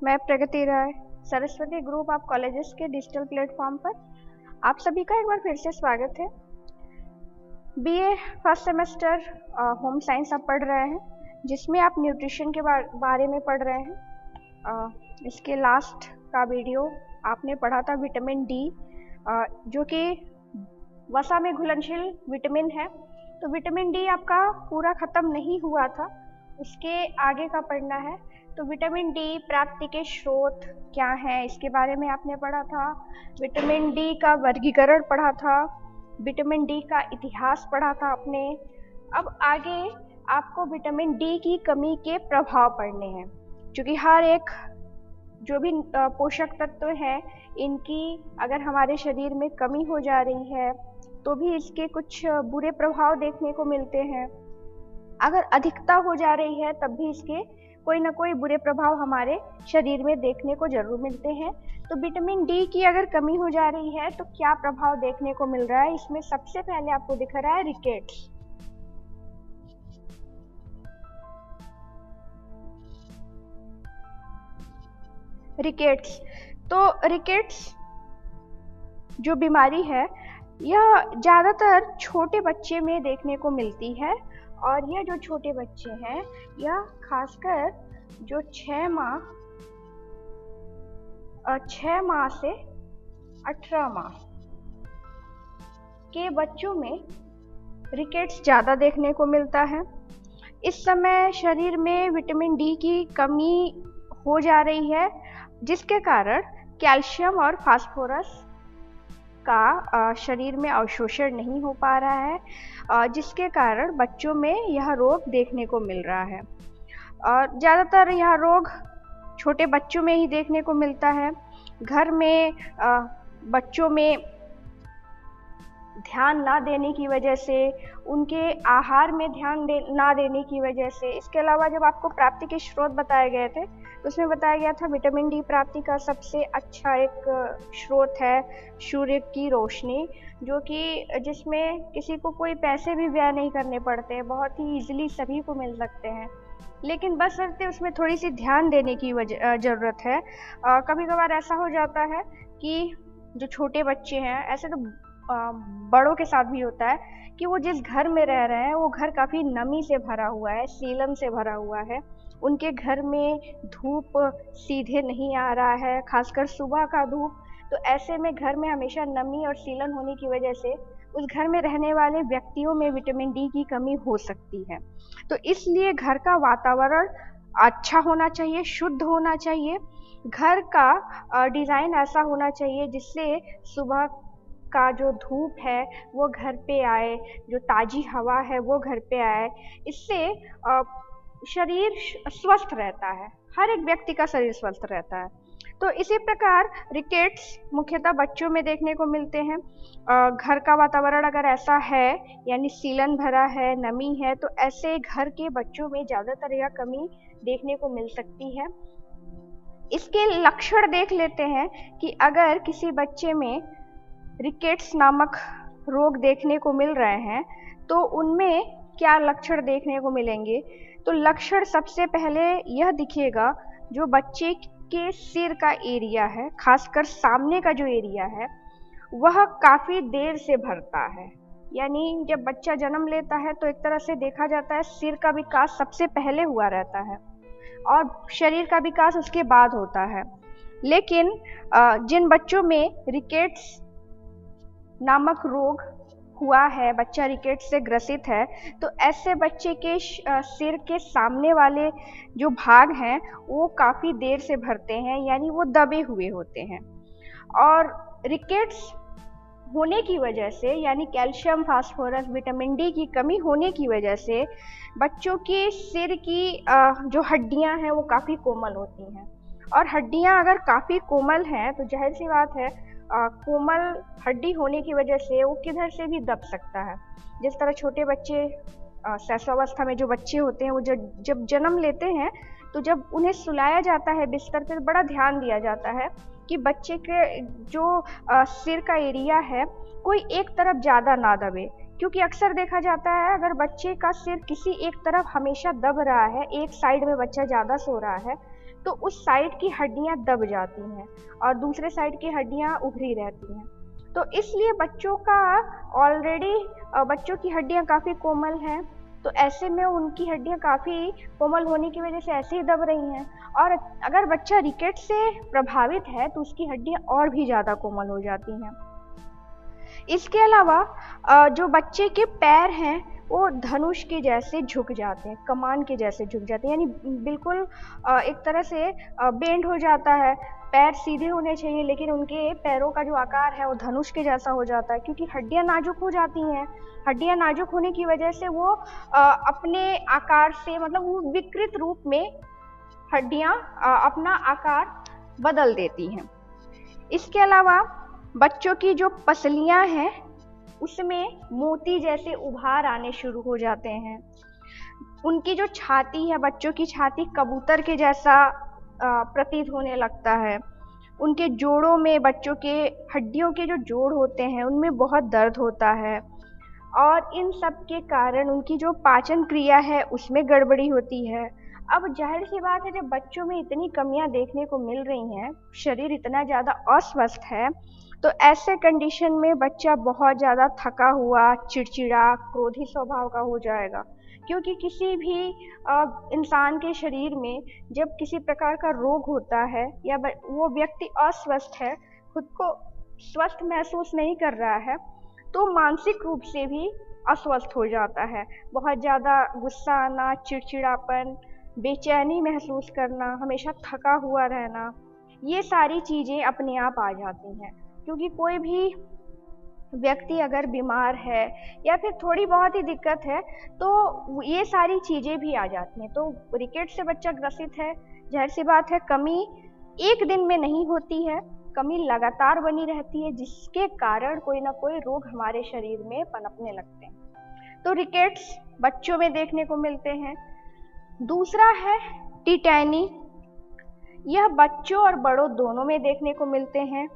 मैं प्रगति राय, Saraswati group of colleges के digital platform पर आप सभी का एक बार फिर से स्वागत है। BA first semester home science आप पढ़ रहे हैं, जिसमें आप न्यूट्रिशन के बारे में पढ़ रहे हैं। इसके लास्ट का वीडियो आपने पढ़ा था विटामिन डी, जो कि वसा में घुलनशील विटामिन है। तो विटामिन डी आपका पूरा ख़त्म नहीं हुआ था, उसके आगे का पढ़ना है। तो विटामिन डी प्राप्ति के स्रोत क्या हैं, इसके बारे में आपने पढ़ा था। विटामिन डी का वर्गीकरण पढ़ा था, विटामिन डी का इतिहास पढ़ा था आपने। अब आगे आपको विटामिन डी की कमी के प्रभाव पढ़ने हैं, क्योंकि हर एक जो भी पोषक तत्व हैं, इनकी अगर हमारे शरीर में कमी हो जा रही है तो भी इसके कुछ बुरे प्रभाव देखने को मिलते हैं। अगर अधिकता हो जा रही है तब भी इसके कोई ना कोई बुरे प्रभाव हमारे शरीर में देखने को जरूर मिलते हैं। तो विटामिन डी की अगर कमी हो जा रही है तो क्या प्रभाव देखने को मिल रहा है, इसमें सबसे पहले आपको दिख रहा है रिकेट्स। रिकेट्स तो रिकेट्स जो बीमारी है, यह ज़्यादातर छोटे बच्चे में देखने को मिलती है। और यह जो छोटे बच्चे हैं, यह खासकर जो 6 माह से 18 माह के बच्चों में रिकेट्स ज़्यादा देखने को मिलता है। इस समय शरीर में विटामिन डी की कमी हो जा रही है, जिसके कारण कैल्शियम और फास्फोरस का शरीर में अवशोषण नहीं हो पा रहा है, जिसके कारण बच्चों में यह रोग देखने को मिल रहा है। और ज़्यादातर यह रोग छोटे बच्चों में ही देखने को मिलता है। घर में बच्चों में ध्यान ना देने की वजह से, उनके आहार में ध्यान ना देने की वजह से। इसके अलावा जब आपको प्राप्ति के स्रोत बताए गए थे तो उसमें बताया गया था विटामिन डी प्राप्ति का सबसे अच्छा एक स्रोत है सूर्य की रोशनी, जो कि जिसमें किसी को कोई पैसे भी व्यय नहीं करने पड़ते, बहुत ही ईजिली सभी को मिल सकते हैं। लेकिन बशर्ते उसमें थोड़ी सी ध्यान देने की ज़रूरत है। कभी कभार ऐसा हो जाता है कि जो छोटे बच्चे हैं, ऐसे तो बड़ों के साथ भी होता है कि वो जिस घर में रह रहे हैं वो घर काफ़ी नमी से भरा हुआ है, सीलन से भरा हुआ है। उनके घर में धूप सीधे नहीं आ रहा है, खासकर सुबह का धूप। तो ऐसे में घर में हमेशा नमी और सीलन होने की वजह से उस घर में रहने वाले व्यक्तियों में विटामिन डी की कमी हो सकती है। तो इसलिए घर का वातावरण अच्छा होना चाहिए, शुद्ध होना चाहिए। घर का डिज़ाइन ऐसा होना चाहिए जिससे सुबह का जो धूप है वो घर पे आए, जो ताज़ी हवा है वो घर पे आए। इससे शरीर स्वस्थ रहता है, हर एक व्यक्ति का शरीर स्वस्थ रहता है। तो इसी प्रकार रिकेट्स मुख्यतः बच्चों में देखने को मिलते हैं। घर का वातावरण अगर ऐसा है, यानी सीलन भरा है, नमी है, तो ऐसे घर के बच्चों में ज़्यादातर यह कमी देखने को मिल सकती है। इसके लक्षण देख लेते हैं कि अगर किसी बच्चे में रिकेट्स नामक रोग देखने को मिल रहे हैं तो उनमें क्या लक्षण देखने को मिलेंगे। तो लक्षण सबसे पहले यह दिखेगा, जो बच्चे के सिर का एरिया है, खासकर सामने का जो एरिया है, वह काफ़ी देर से भरता है। यानी जब बच्चा जन्म लेता है तो एक तरह से देखा जाता है सिर का विकास सबसे पहले हुआ रहता है और शरीर का विकास उसके बाद होता है। लेकिन जिन बच्चों में रिकेट्स नामक रोग हुआ है, बच्चा रिकेट्स से ग्रसित है, तो ऐसे बच्चे के सिर के सामने वाले जो भाग हैं वो काफ़ी देर से भरते हैं, यानी वो दबे हुए होते हैं। और रिकेट्स होने की वजह से, यानी कैल्शियम, फास्फोरस, विटामिन डी की कमी होने की वजह से बच्चों के सिर की जो हड्डियां हैं वो काफ़ी कोमल होती हैं। और हड्डियां अगर काफ़ी कोमल हैं तो जाहिर सी बात है, कोमल हड्डी होने की वजह से वो किधर से भी दब सकता है। जिस तरह छोटे बच्चे शैशवावस्था में जो बच्चे होते हैं वो जब जन्म लेते हैं तो जब उन्हें सुलाया जाता है बिस्तर पर, बड़ा ध्यान दिया जाता है कि बच्चे के जो सिर का एरिया है कोई एक तरफ ज़्यादा ना दबे, क्योंकि अक्सर देखा जाता है अगर बच्चे का सिर किसी एक तरफ हमेशा दब रहा है, एक साइड में बच्चा ज़्यादा सो रहा है, तो उस साइड की हड्डियां दब जाती हैं और दूसरे साइड की हड्डियां उभरी रहती हैं। तो इसलिए बच्चों का ऑलरेडी बच्चों की हड्डियां काफ़ी कोमल हैं, तो ऐसे में उनकी हड्डियां काफ़ी कोमल होने की वजह से ऐसे ही दब रही हैं। और अगर बच्चा रिकेट से प्रभावित है तो उसकी हड्डियां और भी ज़्यादा कोमल हो जाती हैं। इसके अलावा जो बच्चे के पैर हैं वो धनुष के जैसे झुक जाते हैं, कमान के जैसे झुक जाते हैं, यानी बिल्कुल एक तरह से बेंड हो जाता है। पैर सीधे होने चाहिए लेकिन उनके पैरों का जो आकार है वो धनुष के जैसा हो जाता है, क्योंकि हड्डियां नाजुक हो जाती हैं। हड्डियां नाजुक होने की वजह से वो अपने आकार से, मतलब वो विकृत रूप में हड्डियां अपना आकार बदल देती हैं। इसके अलावा बच्चों की जो पसलियां हैं उसमें मोती जैसे उभार आने शुरू हो जाते हैं। उनकी जो छाती है, बच्चों की छाती कबूतर के जैसा प्रतीत होने लगता है। उनके जोड़ों में, बच्चों के हड्डियों के जो जोड़ होते हैं उनमें बहुत दर्द होता है और इन सब के कारण उनकी जो पाचन क्रिया है उसमें गड़बड़ी होती है। अब जाहिर सी बात है, जब बच्चों में इतनी कमियां देखने को मिल रही हैं, शरीर इतना ज़्यादा अस्वस्थ है, तो ऐसे कंडीशन में बच्चा बहुत ज़्यादा थका हुआ, चिड़चिड़ा, क्रोधी स्वभाव का हो जाएगा। क्योंकि किसी भी इंसान के शरीर में जब किसी प्रकार का रोग होता है या वो व्यक्ति अस्वस्थ है, खुद को स्वस्थ महसूस नहीं कर रहा है, तो मानसिक रूप से भी अस्वस्थ हो जाता है। बहुत ज़्यादा गुस्सा आना, चिड़चिड़ापन, बेचैनी महसूस करना, हमेशा थका हुआ रहना, ये सारी चीज़ें अपने आप आ जाती हैं। क्योंकि कोई भी व्यक्ति अगर बीमार है या फिर थोड़ी बहुत ही दिक्कत है तो ये सारी चीज़ें भी आ जाती हैं। तो रिकेट से बच्चा ग्रसित है, जाहिर सी बात है कमी एक दिन में नहीं होती है, कमी लगातार बनी रहती है, जिसके कारण कोई ना कोई रोग हमारे शरीर में पनपने लगते हैं। तो रिकेट्स बच्चों में देखने को मिलते हैं। दूसरा है टिटैनी। यह बच्चों और बड़ों दोनों में देखने को मिलते हैं।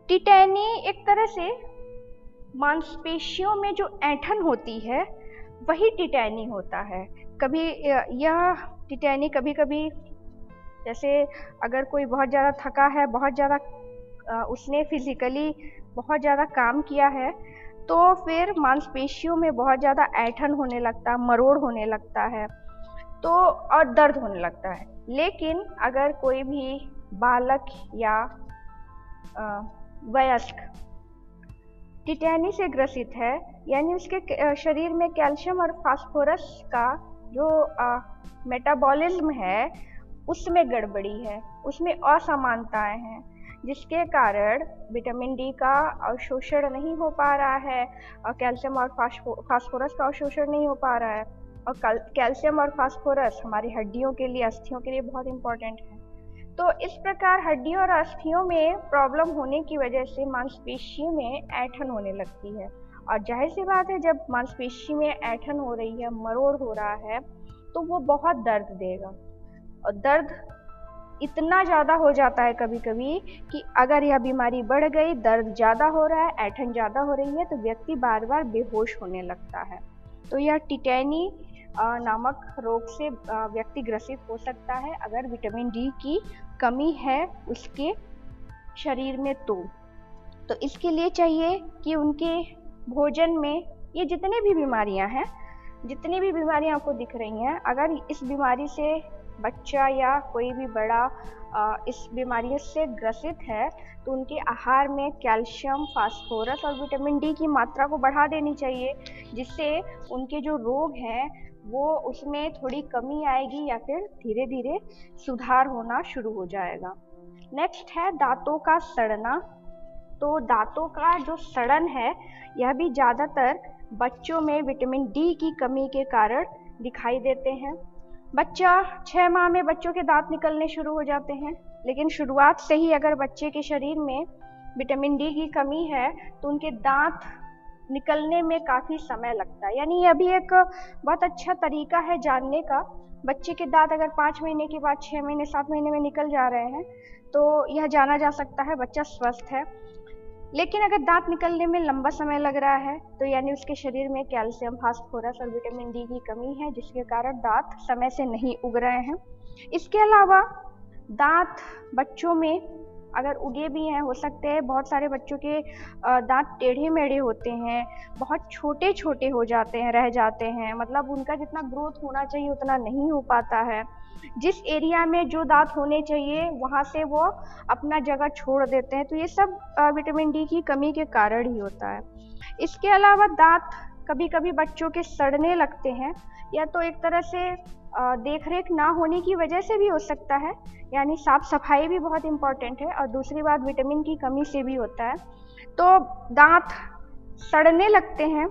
टिटैनी एक तरह से मांसपेशियों में जो ऐंठन होती है वही टिटैनी होता है। कभी यह टिटैनी कभी कभी, जैसे अगर कोई बहुत ज़्यादा थका है, बहुत ज़्यादा उसने फिजिकली बहुत ज़्यादा काम किया है, तो फिर मांसपेशियों में बहुत ज़्यादा ऐंठन होने लगता है, मरोड़ होने लगता है, तो और दर्द होने लगता है। लेकिन अगर कोई भी बालक या वयस्क टिटैनी से ग्रसित है, यानी उसके शरीर में कैल्शियम और फास्फोरस का जो मेटाबॉलिज्म है उसमें गड़बड़ी है, उसमें असमानताएं हैं, जिसके कारण विटामिन डी का अवशोषण नहीं हो पा रहा है और कैल्शियम और फास्फोरस का अवशोषण नहीं हो पा रहा है। और कैल्शियम और फास्फोरस हमारी हड्डियों के लिए, अस्थियों के लिए बहुत इंपॉर्टेंट है। तो इस प्रकार हड्डियों और अस्थियों में प्रॉब्लम होने की वजह से मांसपेशी में ऐंठन होने लगती है। और जाहिर सी बात है, जब मांसपेशी में ऐंठन हो रही है, मरोड़ हो रहा है, तो वो बहुत दर्द देगा। और दर्द इतना ज़्यादा हो जाता है कभी कभी कि अगर यह बीमारी बढ़ गई, दर्द ज़्यादा हो रहा है, ऐंठन ज़्यादा हो रही है, तो व्यक्ति बार बार बेहोश होने लगता है। तो यह टिटैनी नामक रोग से व्यक्ति ग्रसित हो सकता है अगर विटामिन डी की कमी है उसके शरीर में। तो इसके लिए चाहिए कि उनके भोजन में ये जितने भी बीमारियां हैं, जितनी भी बीमारियां आपको दिख रही हैं, अगर इस बीमारी से बच्चा या कोई भी बड़ा इस बीमारी से ग्रसित है, तो उनके आहार में कैल्शियम, फास्फोरस और विटामिन डी की मात्रा को बढ़ा देनी चाहिए, जिससे उनके जो रोग हैं वो उसमें थोड़ी कमी आएगी या फिर धीरे धीरे सुधार होना शुरू हो जाएगा। नेक्स्ट है दांतों का सड़ना। तो दांतों का जो सड़न है यह भी ज़्यादातर बच्चों में विटामिन डी की कमी के कारण दिखाई देते हैं। बच्चा 6 माह में बच्चों के दांत निकलने शुरू हो जाते हैं, लेकिन शुरुआत से ही अगर बच्चे के शरीर में विटामिन डी की कमी है तो उनके दांत निकलने में काफ़ी समय लगता है। यानी यह भी एक बहुत अच्छा तरीका है जानने का। बच्चे के दांत अगर 5 महीने के बाद 6 महीने 7 महीने में निकल जा रहे हैं तो यह जाना जा सकता है बच्चा स्वस्थ है। लेकिन अगर दांत निकलने में लंबा समय लग रहा है तो यानी उसके शरीर में कैल्शियम, फास्फोरस और विटामिन डी की कमी है, जिसके कारण दांत समय से नहीं उग रहे हैं। इसके अलावा दांत बच्चों में अगर उगे भी हैं, हो सकते हैं बहुत सारे बच्चों के दांत टेढ़े मेढ़े होते हैं, बहुत छोटे छोटे हो जाते हैं, रह जाते हैं, मतलब उनका जितना ग्रोथ होना चाहिए उतना नहीं हो पाता है। जिस एरिया में जो दांत होने चाहिए वहाँ से वो अपना जगह छोड़ देते हैं। तो ये सब विटामिन डी की कमी के कारण ही होता है। इसके अलावा दांत कभी कभी बच्चों के सड़ने लगते हैं, या तो एक तरह से देख रेख ना होने की वजह से भी हो सकता है, यानी साफ सफाई भी बहुत इम्पॉर्टेंट है, और दूसरी बात विटामिन की कमी से भी होता है। तो दांत सड़ने लगते हैं,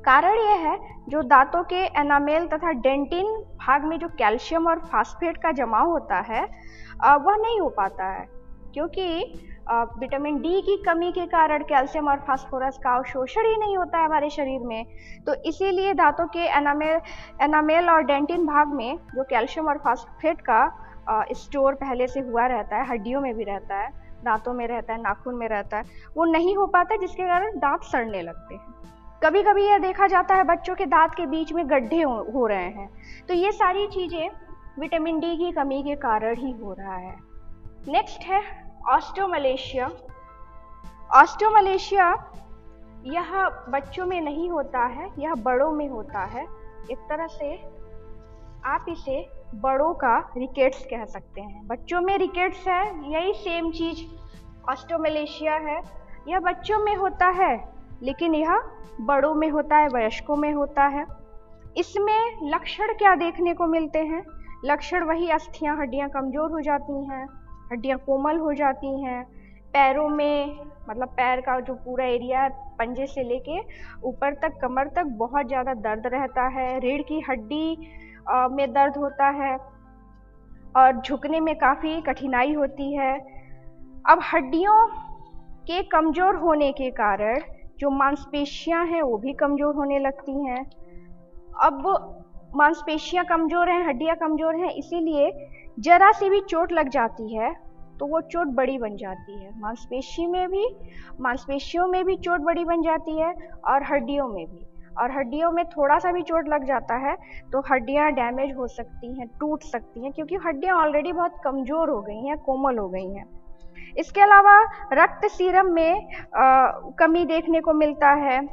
कारण यह है जो दांतों के एनामेल तथा डेंटिन भाग में जो कैल्शियम और फास्फेट का जमाव होता है वह नहीं हो पाता है, क्योंकि विटामिन डी की कमी के कारण कैल्शियम और फास्फोरस का अवशोषण ही नहीं होता है हमारे शरीर में। तो इसीलिए दांतों के एनामेल और डेंटिन भाग में जो कैल्शियम और फास्फेट का स्टोर पहले से हुआ रहता है, हड्डियों में भी रहता है, दांतों में रहता है, नाखून में रहता है, वो नहीं हो पाता, जिसके कारण दांत सड़ने लगते हैं। कभी कभी यह देखा जाता है बच्चों के दांत के बीच में गड्ढे हो रहे हैं। तो ये सारी चीज़ें विटामिन डी की कमी के कारण ही हो रहा है। नेक्स्ट है ऑस्टियोमलेशिया। ऑस्टियोमलेशिया यह बच्चों में नहीं होता है, यह बड़ों में होता है। एक तरह से आप इसे बड़ों का रिकेट्स कह सकते हैं। बच्चों में रिकेट्स है, यही सेम चीज ऑस्टियोमलेशिया है। यह बच्चों में होता है, लेकिन यह बड़ों में होता है, वयस्कों में होता है। इसमें लक्षण क्या देखने को मिलते हैं? लक्षण वही अस्थियां, हड्डियां कमजोर हो जाती हैं, हड्डियां कोमल हो जाती हैं, पैरों में मतलब पैर का जो पूरा एरिया पंजे से लेके ऊपर तक कमर तक बहुत ज़्यादा दर्द रहता है, रीढ़ की हड्डी में दर्द होता है और झुकने में काफ़ी कठिनाई होती है। अब हड्डियों के कमज़ोर होने के कारण जो मांसपेशियां हैं वो भी कमज़ोर होने लगती हैं। अब मांसपेशियां कमज़ोर हैं, हड्डियां कमज़ोर हैं, इसीलिए जरा सी भी चोट लग जाती है तो वो चोट बड़ी बन जाती है। मांसपेशियों में भी चोट बड़ी बन जाती है और हड्डियों में भी। और हड्डियों में थोड़ा सा भी चोट लग जाता है तो हड्डियां डैमेज हो सकती हैं, टूट सकती हैं, क्योंकि हड्डियां ऑलरेडी बहुत कमज़ोर हो गई हैं, कोमल हो गई हैं। इसके अलावा रक्त सीरम में कमी देखने को मिलता है।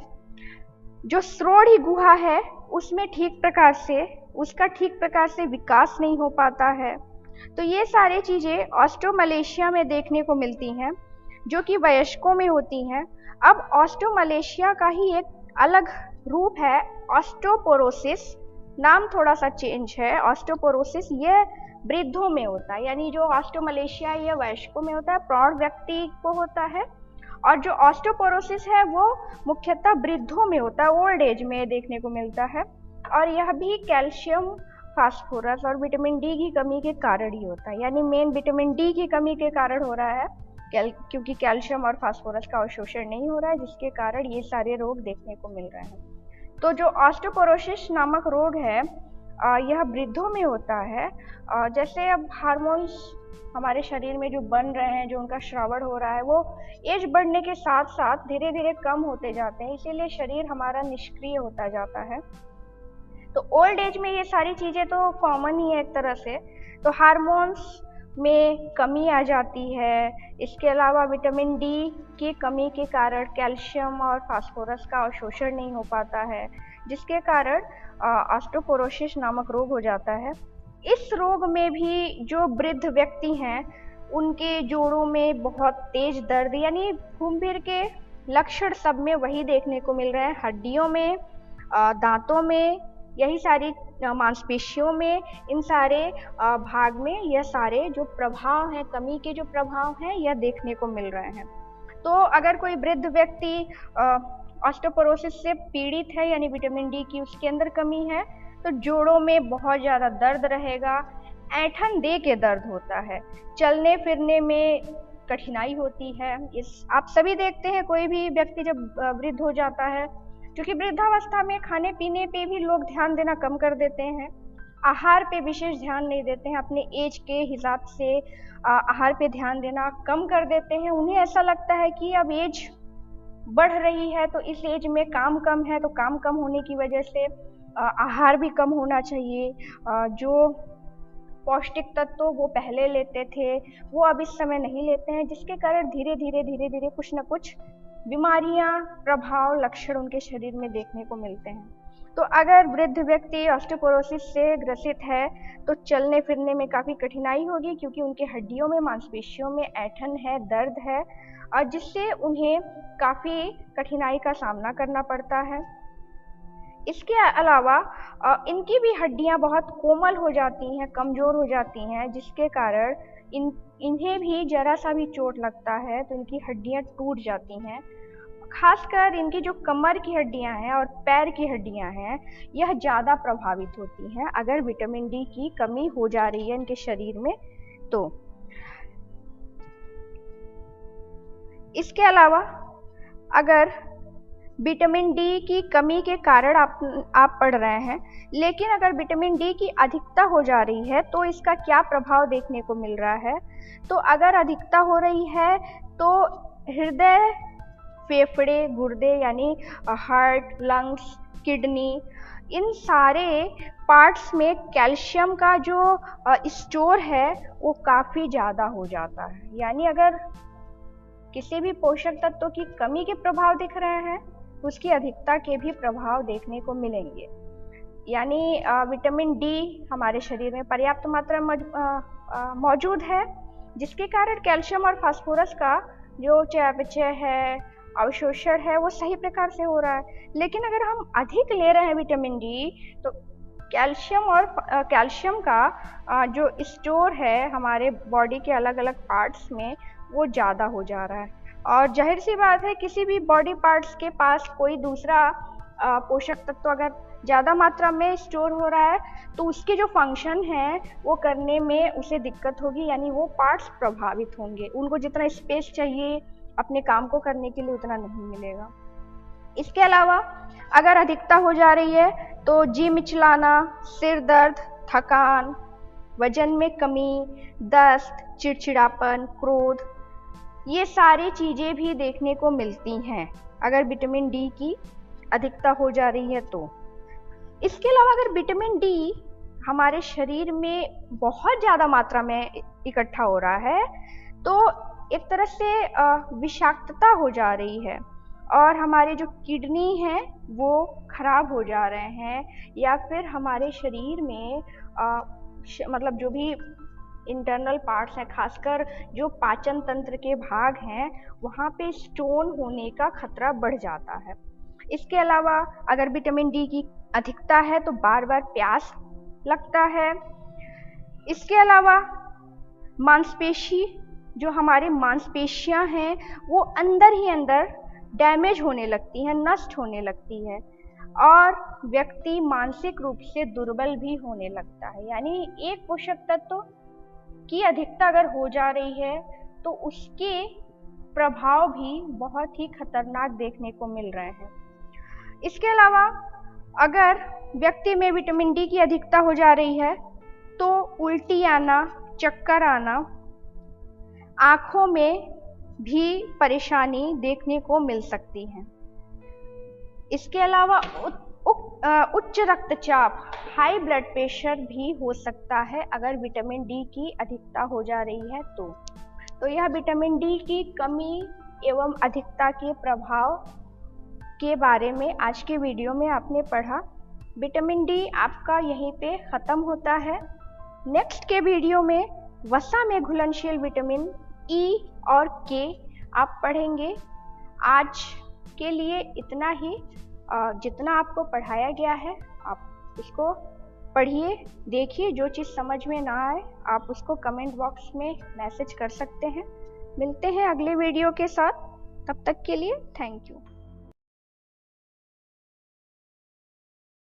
जो श्रोणि गुहा है उसमें उसका ठीक प्रकार से विकास नहीं हो पाता है। तो ये सारी चीज़ें ऑस्टियोमलेशिया में देखने को मिलती हैं, जो कि वयस्कों में होती हैं। अब ऑस्टियोमलेशिया का ही एक अलग रूप है ऑस्टियोपोरोसिस। नाम थोड़ा सा चेंज है। ऑस्टियोपोरोसिस ये वृद्धों में होता है, यानी जो ऑस्टियोमलेशिया ये वयस्कों में होता है, प्रौढ़ व्यक्ति को होता है, और जो ऑस्टियोपोरोसिस है वो मुख्यतः वृद्धों में होता है, ओल्ड एज में देखने को मिलता है। और यह भी कैल्शियम, फास्फोरस और विटामिन डी की कमी के कारण ही होता है, यानी मेन विटामिन डी की कमी के कारण हो रहा है, क्योंकि कैल्शियम और फास्फोरस का अवशोषण नहीं हो रहा है, जिसके कारण ये सारे रोग देखने को मिल रहे हैं। तो जो ऑस्टियोपोरोसिस नामक रोग है यह वृद्धों में होता है। जैसे अब हार्मोन्स हमारे शरीर में जो बन रहे हैं, जो उनका श्रावण हो रहा है, वो एज बढ़ने के साथ साथ धीरे धीरे कम होते जाते हैं, इसीलिए शरीर हमारा निष्क्रिय होता जाता है। तो ओल्ड एज में ये सारी चीज़ें तो कॉमन ही है एक तरह से। तो हार्मोन्स में कमी आ जाती है। इसके अलावा विटामिन डी की कमी के कारण कैल्शियम और फास्फोरस का अवशोषण नहीं हो पाता है, जिसके कारण ऑस्टियोपोरोसिस नामक रोग हो जाता है। इस रोग में भी जो वृद्ध व्यक्ति हैं उनके जोड़ों में बहुत तेज दर्द, यानी घूम फिर के लक्षण सब में वही देखने को मिल रहे हैं। हड्डियों में, दांतों में, यही सारी मांसपेशियों में, इन सारे भाग में यह सारे जो प्रभाव हैं, कमी के जो प्रभाव हैं, यह देखने को मिल रहे हैं। तो अगर कोई वृद्ध व्यक्ति ऑस्टियोपोरोसिस से पीड़ित है, यानी विटामिन डी की उसके अंदर कमी है, तो जोड़ों में बहुत ज़्यादा दर्द रहेगा, ऐंठन दे के दर्द होता है, चलने फिरने में कठिनाई होती है। आप सभी देखते हैं, कोई भी व्यक्ति जब वृद्ध हो जाता है, क्योंकि वृद्धावस्था में खाने पीने पे भी लोग ध्यान देना कम कर देते हैं, आहार पे विशेष ध्यान नहीं देते हैं, अपने एज के हिसाब से आहार पे ध्यान देना कम कर देते हैं। उन्हें ऐसा लगता है कि अब एज बढ़ रही है तो इस एज में काम कम है, तो काम कम होने की वजह से आहार भी कम होना चाहिए। जो पौष्टिक तत्व वो पहले लेते थे वो अब इस समय नहीं लेते हैं, जिसके कारण धीरे धीरे कुछ न कुछ बीमारियां, प्रभाव, लक्षण उनके शरीर में देखने को मिलते हैं। तो अगर वृद्ध व्यक्ति ऑस्टियोपोरोसिस से ग्रसित है तो चलने फिरने में काफ़ी कठिनाई होगी, क्योंकि उनके हड्डियों में, मांसपेशियों में ऐंठन है, दर्द है, और जिससे उन्हें काफ़ी कठिनाई का सामना करना पड़ता है। इसके अलावा इनकी भी हड्डियां बहुत कोमल हो जाती हैं, कमज़ोर हो जाती हैं, जिसके कारण इन्हें भी जरा सा भी चोट लगता है तो इनकी हड्डियां टूट जाती हैं। खासकर इनकी जो कमर की हड्डियां हैं और पैर की हड्डियां हैं, यह ज़्यादा प्रभावित होती हैं अगर विटामिन डी की कमी हो जा रही है इनके शरीर में तो। इसके अलावा अगर विटामिन डी की कमी के कारण आप पढ़ रहे हैं, लेकिन अगर विटामिन डी की अधिकता हो जा रही है तो इसका क्या प्रभाव देखने को मिल रहा है। तो अगर अधिकता हो रही है तो हृदय, फेफड़े, गुर्दे यानी हार्ट, लंग्स, किडनी, इन सारे पार्ट्स में कैल्शियम का जो स्टोर है वो काफ़ी ज़्यादा हो जाता है। यानी अगर किसी भी पोषक तत्व की कमी के प्रभाव दिख रहे हैं, उसकी अधिकता के भी प्रभाव देखने को मिलेंगे। यानी विटामिन डी हमारे शरीर में पर्याप्त मात्रा में मौजूद है, जिसके कारण कैल्शियम और फास्फोरस का जो चयापचय है, अवशोषण है, वो सही प्रकार से हो रहा है। लेकिन अगर हम अधिक ले रहे हैं विटामिन डी तो कैल्शियम का जो स्टोर है हमारे बॉडी के अलग अलग पार्ट्स में वो ज़्यादा हो जा रहा है, और जाहिर सी बात है किसी भी बॉडी पार्ट्स के पास कोई दूसरा पोषक तत्व अगर ज़्यादा मात्रा में स्टोर हो रहा है तो उसके जो फंक्शन हैं वो करने में उसे दिक्कत होगी, यानी वो पार्ट्स प्रभावित होंगे, उनको जितना स्पेस चाहिए अपने काम को करने के लिए उतना नहीं मिलेगा। इसके अलावा अगर अधिकता हो जा रही है तो जी मिचलाना, सिर दर्द, थकान, वजन में कमी, दस्त, चिड़चिड़ापन, क्रोध, ये सारी चीज़ें भी देखने को मिलती हैं अगर विटामिन डी की अधिकता हो जा रही है तो। इसके अलावा अगर विटामिन डी हमारे शरीर में बहुत ज़्यादा मात्रा में इकट्ठा हो रहा है तो एक तरह से विषाक्तता हो जा रही है, और हमारे जो किडनी हैं वो खराब हो जा रहे हैं, या फिर हमारे शरीर में मतलब जो भी इंटरनल पार्ट्स हैं, खासकर जो पाचन तंत्र के भाग हैं, वहाँ पे स्टोन होने का खतरा बढ़ जाता है। इसके अलावा अगर विटामिन डी की अधिकता है तो बार बार प्यास लगता है। इसके अलावा मांसपेशी, जो हमारे मांसपेशियां हैं वो अंदर ही अंदर डैमेज होने लगती हैं, नष्ट होने लगती है, और व्यक्ति मानसिक रूप से दुर्बल भी होने लगता है। यानी एक पोषक तत्व की अधिकता अगर हो जा रही है तो उसके प्रभाव भी बहुत ही खतरनाक देखने को मिल रहे हैं। इसके अलावा अगर व्यक्ति में विटामिन डी की अधिकता हो जा रही है तो उल्टी आना, चक्कर आना, आँखों में भी परेशानी देखने को मिल सकती है। इसके अलावा उच्च रक्तचाप, हाई ब्लड प्रेशर भी हो सकता है अगर विटामिन डी की अधिकता हो जा रही है तो यह विटामिन डी की कमी एवं अधिकता के प्रभाव के बारे में आज के वीडियो में आपने पढ़ा। विटामिन डी आपका यहीं पे ख़त्म होता है। नेक्स्ट के वीडियो में वसा में घुलनशील विटामिन ई और के आप पढ़ेंगे। आज के लिए इतना ही। जितना आपको पढ़ाया गया है आप उसको पढ़िए, देखिए, जो चीज़ समझ में ना आए आप उसको कमेंट बॉक्स में मैसेज कर सकते हैं। मिलते हैं अगले वीडियो के साथ, तब तक के लिए थैंक यू।